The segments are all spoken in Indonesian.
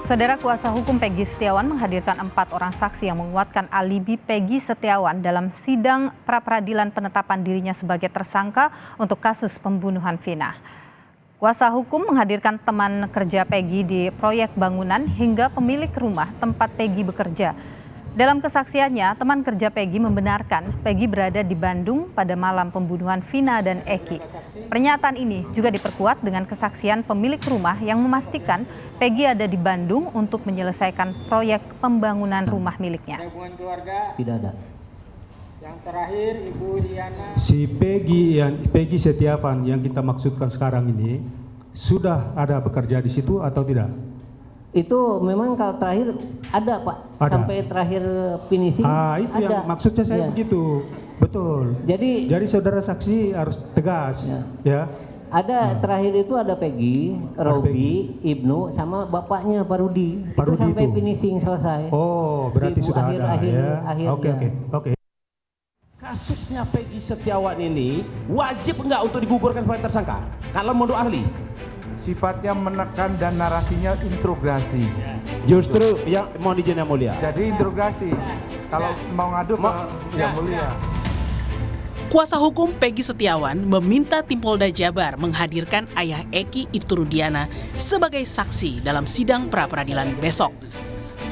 Saudara kuasa hukum Peggy Setiawan menghadirkan 4 orang saksi yang menguatkan alibi Peggy Setiawan dalam sidang pra-peradilan penetapan dirinya sebagai tersangka untuk kasus pembunuhan Vina. Kuasa hukum menghadirkan teman kerja Peggy di proyek bangunan hingga pemilik rumah tempat Peggy bekerja. Dalam kesaksiannya, teman kerja Peggy membenarkan Peggy berada di Bandung pada malam pembunuhan Vina dan Eki. Pernyataan ini juga diperkuat dengan kesaksian pemilik rumah yang memastikan Peggy ada di Bandung untuk menyelesaikan proyek pembangunan rumah miliknya. Tidak ada. Yang terakhir Ibu Diana. Si Peggy Setiawan yang kita maksudkan sekarang ini sudah ada bekerja di situ atau tidak? Itu memang kalau terakhir ada Pak, ada. Sampai terakhir finishing itu ada. yang maksudnya saya begitu, betul. Jadi saudara saksi harus tegas, ya. Ada terakhir itu ada Peggy, Robi, Ibnu, sama bapaknya Pak Rudi. Pak Rudi sampai itu finishing selesai. Oh, berarti Ibu sudah ada ya. Oke. Kasusnya Peggy Setiawan ini wajib enggak untuk digugurkan sebagai tersangka? Kalau menurut ahli? Sifatnya menekan dan narasinya interogasi. Justru yang mau izin yang mulia. Jadi interogasi. Kalau mau ngadu ke yang mulia. Kuasa hukum Peggy Setiawan meminta tim Polda Jabar menghadirkan ayah Eki Ibtu Rudiana sebagai saksi dalam sidang pra-peradilan besok.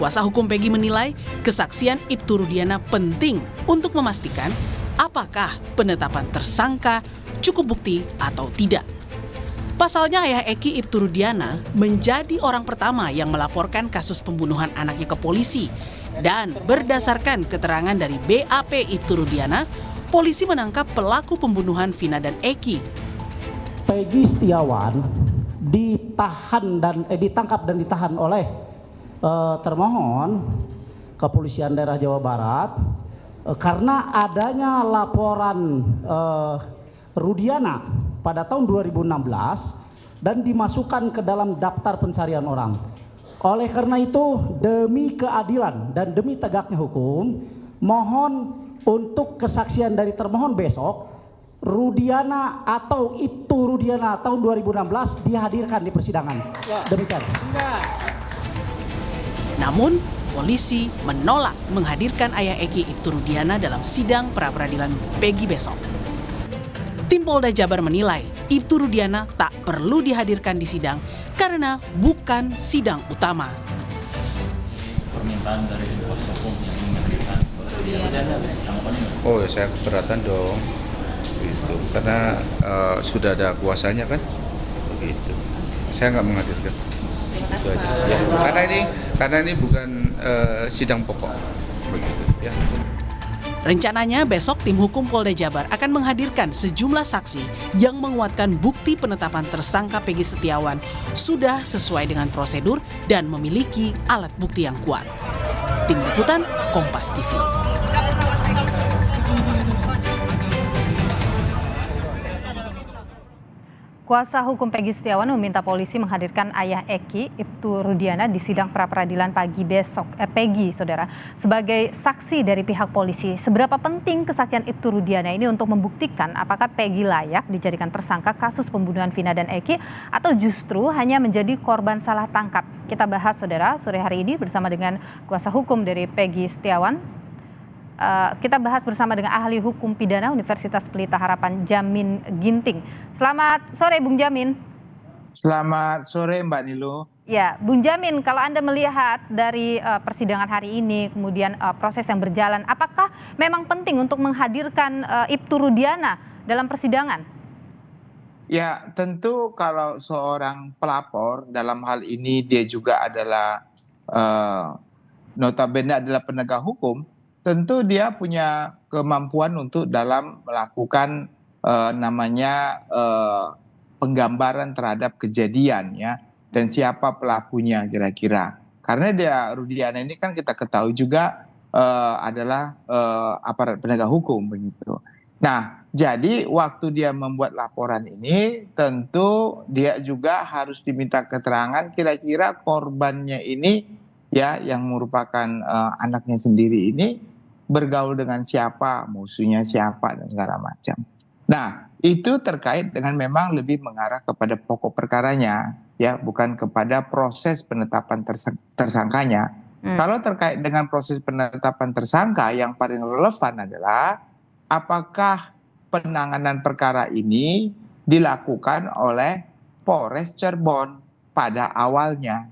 Kuasa hukum Peggy menilai kesaksian Ibtu Rudiana penting untuk memastikan apakah penetapan tersangka cukup bukti atau tidak. Pasalnya ayah Eki Ibtu Rudiana menjadi orang pertama yang melaporkan kasus pembunuhan anaknya ke polisi. Dan berdasarkan keterangan dari BAP Ibtu Rudiana, polisi menangkap pelaku pembunuhan Vina dan Eki. Peggy Setiawan ditangkap dan ditahan oleh termohon Kepolisian Daerah Jawa Barat karena adanya laporan Rudiana pada tahun 2016 dan dimasukkan ke dalam daftar pencarian orang. Oleh karena itu, demi keadilan dan demi tegaknya hukum, mohon untuk kesaksian dari termohon besok, Rudiana atau Ibtu Rudiana tahun 2016 dihadirkan di persidangan. Demikian. Namun, polisi menolak menghadirkan ayah Eki Ibtu Rudiana dalam sidang pra-peradilan Peggy besok. Tim Polda Jabar menilai Ibtu Rudiana tak perlu dihadirkan di sidang karena bukan sidang utama. Permintaan dari kuasa hukum yang menghadirkan Oh ya, saya keberatan dong, gitu. Karena sudah ada kuasanya kan, begitu. Saya nggak menghadirkan. Itu aja. Ya, karena ini bukan sidang pokok, begitu. Ya. Rencananya besok tim hukum Polda Jabar akan menghadirkan sejumlah saksi yang menguatkan bukti penetapan tersangka Peggy Setiawan sudah sesuai dengan prosedur dan memiliki alat bukti yang kuat. Tim Liputan Kompas TV. Kuasa hukum Peggy Setiawan meminta polisi menghadirkan ayah Eki Ibtu Rudiana di sidang pra-peradilan pagi besok. Peggy, saudara, sebagai saksi dari pihak polisi. Seberapa penting kesaksian Ibtu Rudiana ini untuk membuktikan apakah Peggy layak dijadikan tersangka kasus pembunuhan Vina dan Eki atau justru hanya menjadi korban salah tangkap? Kita bahas, saudara, sore hari ini bersama dengan kuasa hukum dari Peggy Setiawan. Kita bahas bersama dengan ahli hukum pidana Universitas Pelita Harapan, Jamin Ginting. Selamat sore, Bung Jamin. Selamat sore, Mbak Nilo. Ya, Bung Jamin, kalau Anda melihat dari persidangan hari ini, kemudian proses yang berjalan, apakah memang penting untuk menghadirkan Ibtu Rudiana dalam persidangan? Ya, tentu kalau seorang pelapor dalam hal ini dia juga adalah notabene adalah penegak hukum. Tentu dia punya kemampuan untuk dalam melakukan penggambaran terhadap kejadian ya, dan siapa pelakunya kira-kira. Karena dia Rudiana ini kan kita ketahui juga adalah aparat penegak hukum begitu. Nah, jadi waktu dia membuat laporan ini tentu dia juga harus diminta keterangan kira-kira korbannya ini ya yang merupakan anaknya sendiri ini bergaul dengan siapa, musuhnya siapa, dan segala macam. Nah, itu terkait dengan memang lebih mengarah kepada pokok perkaranya. ya, bukan kepada proses penetapan tersangkanya. Kalau terkait dengan proses penetapan tersangka, yang paling relevan adalah apakah penanganan perkara ini dilakukan oleh Polres Cirebon pada awalnya,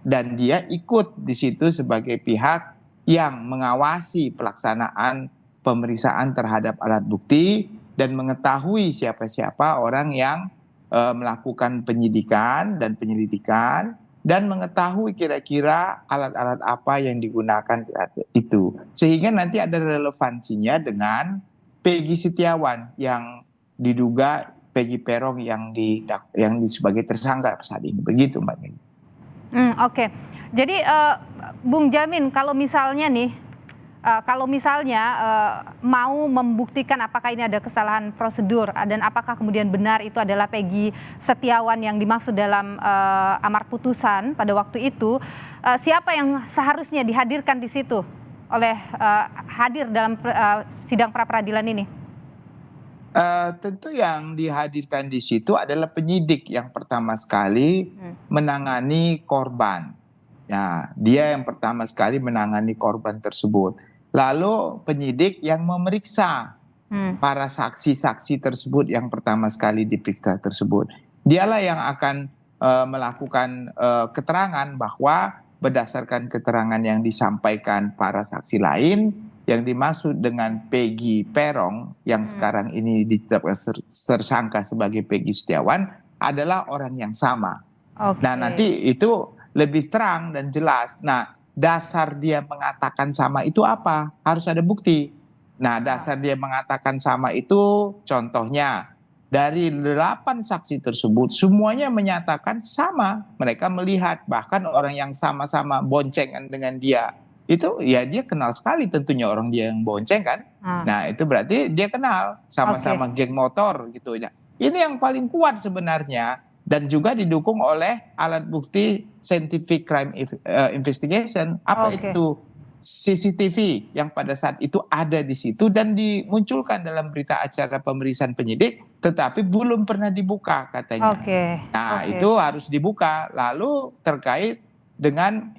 dan dia ikut di situ sebagai pihak yang mengawasi pelaksanaan pemeriksaan terhadap alat bukti dan mengetahui siapa-siapa orang yang melakukan penyidikan dan penyelidikan, dan mengetahui kira-kira alat-alat apa yang digunakan saat itu, sehingga nanti ada relevansinya dengan Peggy Setiawan yang diduga Peggy Peron yang sebagai tersangka saat ini. Begitu, Mbak Megi. Oke. Jadi Bung Jamin, kalau misalnya mau membuktikan apakah ini ada kesalahan prosedur dan apakah kemudian benar itu adalah Peggy Setiawan yang dimaksud dalam amar putusan pada waktu itu, siapa yang seharusnya dihadirkan di situ hadir dalam sidang pra-peradilan ini? Tentu yang dihadirkan di situ adalah penyidik yang pertama sekali menangani korban. Ya, dia yang pertama sekali menangani korban tersebut. Lalu penyidik yang memeriksa para saksi-saksi tersebut yang pertama sekali diperiksa tersebut. Dialah yang akan melakukan keterangan bahwa berdasarkan keterangan yang disampaikan para saksi lain, yang dimaksud dengan Peggy Peron yang sekarang ini ditetapkan tersangka sebagai Peggy Setiawan adalah orang yang sama. Nah, nanti itu lebih terang dan jelas. Nah, dasar dia mengatakan sama itu apa? Harus ada bukti. Nah, dasar dia mengatakan sama itu contohnya dari 8 saksi tersebut semuanya menyatakan sama. Mereka melihat, bahkan orang yang sama-sama boncengan dengan dia itu ya dia kenal sekali tentunya orang dia yang bonceng kan. Nah, itu berarti dia kenal, sama-sama geng motor gitu ya. Ini yang paling kuat sebenarnya, dan juga didukung oleh alat bukti scientific crime investigation. Apa itu? CCTV yang pada saat itu ada di situ dan dimunculkan dalam berita acara pemeriksaan penyidik, tetapi belum pernah dibuka katanya. Nah, itu harus dibuka. Lalu terkait dengan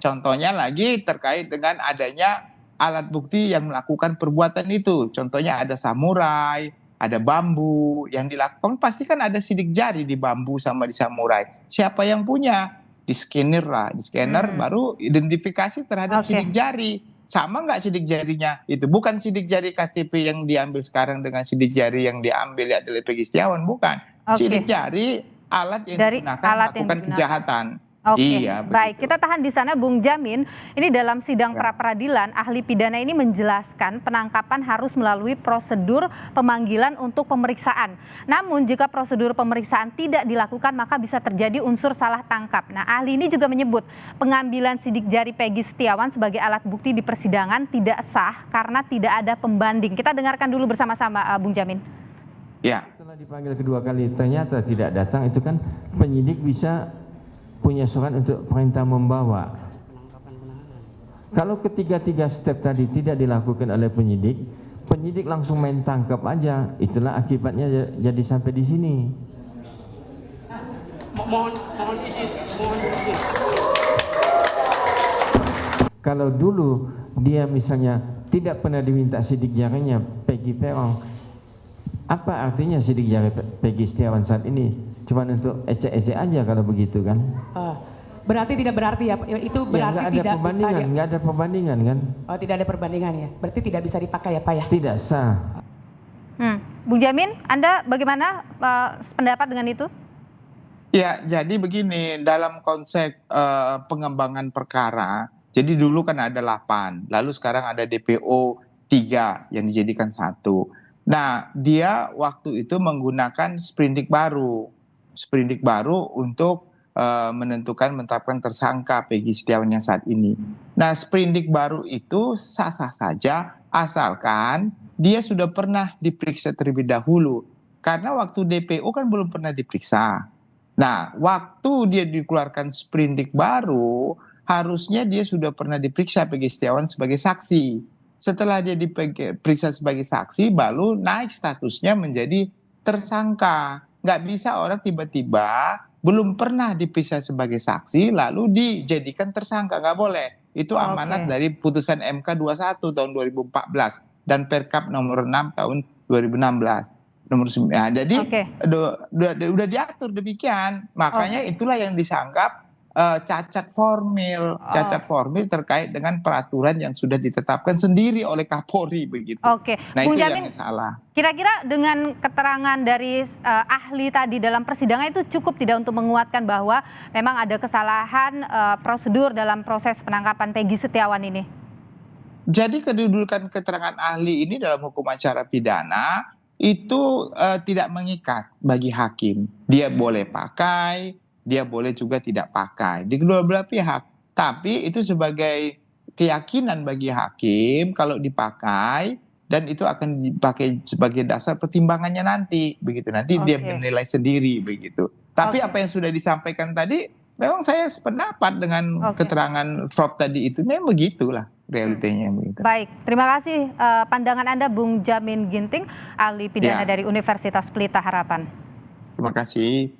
contohnya lagi terkait dengan adanya alat bukti yang melakukan perbuatan itu. Contohnya ada samurai, ada bambu yang dilakukan, pasti kan ada sidik jari di bambu sama di samurai. Siapa yang punya? Di scanner lah, di scanner baru identifikasi terhadap sidik jari. Sama nggak sidik jarinya? Itu bukan sidik jari KTP yang diambil sekarang dengan sidik jari yang diambil adalah Peggy Setiawan, bukan. Sidik jari alat yang digunakan melakukan kejahatan. Iya, baik. Kita tahan di sana, Bung Jamin. Ini dalam sidang pra-peradilan, ahli pidana ini menjelaskan penangkapan harus melalui prosedur pemanggilan untuk pemeriksaan. Namun jika prosedur pemeriksaan tidak dilakukan, maka bisa terjadi unsur salah tangkap. Nah, ahli ini juga menyebut pengambilan sidik jari Peggy Setiawan sebagai alat bukti di persidangan tidak sah karena tidak ada pembanding. Kita dengarkan dulu bersama-sama, Bung Jamin. Ya. Setelah dipanggil kedua kali ternyata tidak datang, itu kan penyidik bisa punya surat untuk perintah membawa. Kalau ketiga-tiga step tadi tidak dilakukan oleh penyidik, penyidik langsung main tangkap aja. Itulah akibatnya jadi sampai di sini. Mohon izin. Kalau dulu dia misalnya tidak pernah diminta sidik jarinya Peggy Peron, apa artinya sidik jari Peggy Setiawan saat ini? Cuma untuk ecek-ecek aja kalau begitu kan? Berarti tidak berarti ya, itu berarti ya, tidak bisa ya? Nggak ada perbandingan kan? Oh, tidak ada perbandingan ya, berarti tidak bisa dipakai ya Pak ya? Tidak sah. Bung Jamin, Anda bagaimana pendapat dengan itu? Ya, jadi begini, dalam konsep pengembangan perkara, jadi dulu kan ada 8, lalu sekarang ada DPO 3 yang dijadikan 1. Nah, dia waktu itu menggunakan sprindik baru untuk menetapkan tersangka Peggy Setiawan yang saat ini. Nah, sprindik baru itu sah-sah saja asalkan dia sudah pernah diperiksa terlebih dahulu. Karena waktu DPO kan belum pernah diperiksa. Nah, waktu dia dikeluarkan sprindik baru, harusnya dia sudah pernah diperiksa Peggy Setiawan sebagai saksi. Setelah dia diperiksa sebagai saksi, baru naik statusnya menjadi tersangka. Nggak bisa orang tiba-tiba belum pernah diperiksa sebagai saksi lalu dijadikan tersangka, nggak boleh. Itu amanat dari putusan MK 21 tahun 2014 dan Perkap nomor 6 tahun 2016. Nomor 9. Nah, jadi udah diatur demikian. Makanya itulah yang disanggap cacat formil terkait dengan peraturan yang sudah ditetapkan sendiri oleh Kapolri begitu. Nah, Bung itu Jamin, yang salah. Kira-kira dengan keterangan dari ahli tadi dalam persidangan itu cukup tidak untuk menguatkan bahwa memang ada kesalahan prosedur dalam proses penangkapan Peggy Setiawan ini? Jadi kedudukan keterangan ahli ini dalam hukum acara pidana itu tidak mengikat bagi hakim. Dia boleh pakai, dia boleh juga tidak pakai di kedua belah pihak. Tapi itu sebagai keyakinan bagi hakim kalau dipakai, dan itu akan dipakai sebagai dasar pertimbangannya nanti begitu. Nanti dia menilai sendiri begitu. Tapi apa yang sudah disampaikan tadi, memang saya sependapat dengan keterangan Prof tadi itu, memang begitulah realitanya begitu. Baik, terima kasih pandangan Anda Bung Jamin Ginting, ahli pidana dari Universitas Pelita Harapan. Terima kasih.